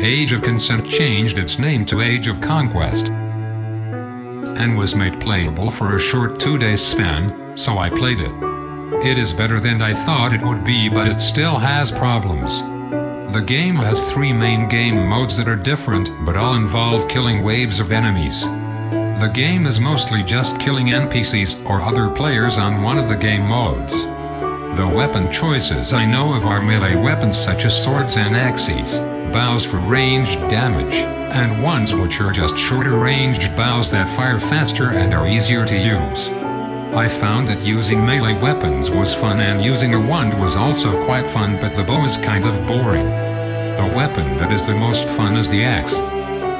Age of Consent changed its name to Age of Conquest and was made playable for a short 2-day span, so I played it. It is better than I thought it would be, but it still has problems. The game has 3 main game modes that are different, but all involve killing waves of enemies. The game is mostly just killing NPCs or other players on one of the game modes. The weapon choices I know of are melee weapons such as swords and axes, bows for ranged damage, and ones which are just shorter ranged bows that fire faster and are easier to use. I found that using melee weapons was fun and using a wand was also quite fun, but the bow is kind of boring. The weapon that is the most fun is the axe.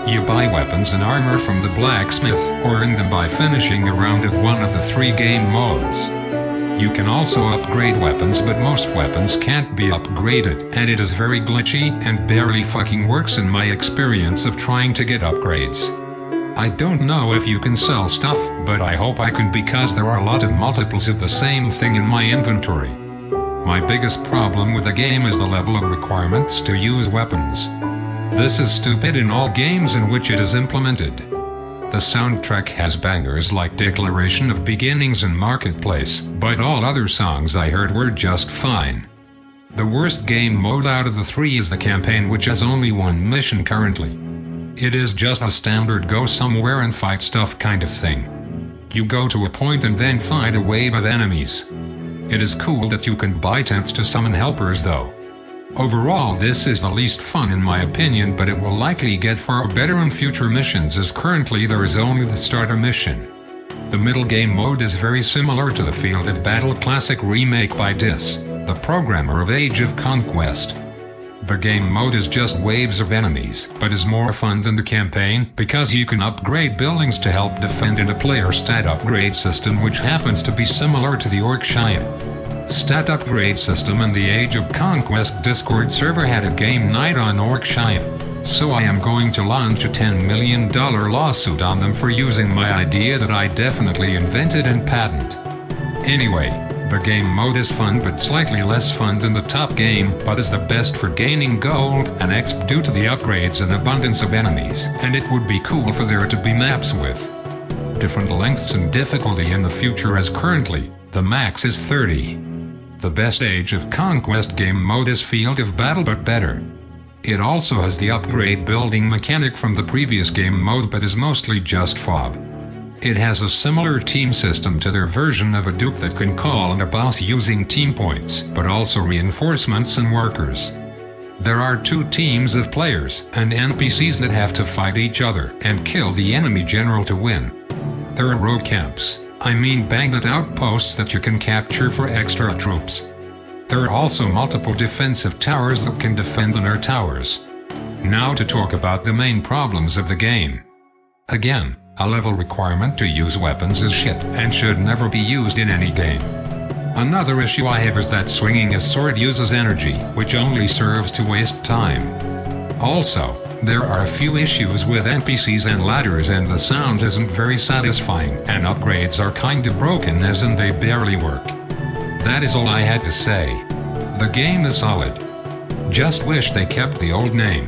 You buy weapons and armor from the blacksmith or earn them by finishing a round of one of the 3 game modes. You can also upgrade weapons, but most weapons can't be upgraded, and it is very glitchy and barely fucking works in my experience of trying to get upgrades. I don't know if you can sell stuff, but I hope I can, because there are a lot of multiples of the same thing in my inventory. My biggest problem with the game is the level of requirements to use weapons. This is stupid in all games in which it is implemented. The soundtrack has bangers like Declaration of Beginnings and Marketplace, but all other songs I heard were just fine. The worst game mode out of the 3 is the campaign, which has only 1 mission currently. It is just a standard go somewhere and fight stuff kind of thing. You go to a point and then find a wave of enemies. It is cool that you can buy tents to summon helpers though. Overall, this is the least fun in my opinion, but it will likely get far better in future missions, as currently there is only the starter mission. The middle game mode is very similar to the Field of Battle Classic remake by Dis, the programmer of Age of Conquest. The game mode is just waves of enemies, but is more fun than the campaign, because you can upgrade buildings to help defend in a player stat upgrade system, which happens to be similar to the Orc Shine stat upgrade system, and the Age of Conquest Discord server had a game night on Orc Shine. So I am going to launch a $10 million lawsuit on them for using my idea that I definitely invented and patent. Anyway, the game mode is fun, but slightly less fun than the top game, but is the best for gaining gold and XP due to the upgrades and abundance of enemies, and it would be cool for there to be maps with different lengths and difficulty in the future, as currently, the max is 30. The best Age of Conquest game mode is Field of Battle, but better. It also has the upgrade building mechanic from the previous game mode, but is mostly just FOB. It has a similar team system to their version of a Duke that can call on a boss using team points, but also reinforcements and workers. There are 2 teams of players and NPCs that have to fight each other and kill the enemy general to win. There are rogue camps, bandit outposts that you can capture for extra troops. There are also multiple defensive towers that can defend on our towers. Now to talk about the main problems of the game. Again, a level requirement to use weapons is shit and should never be used in any game. Another issue I have is that swinging a sword uses energy, which only serves to waste time. Also, there are a few issues with NPCs and ladders, and the sound isn't very satisfying, and upgrades are kinda broken, as in they barely work. That is all I had to say. The game is solid. Just wish they kept the old name.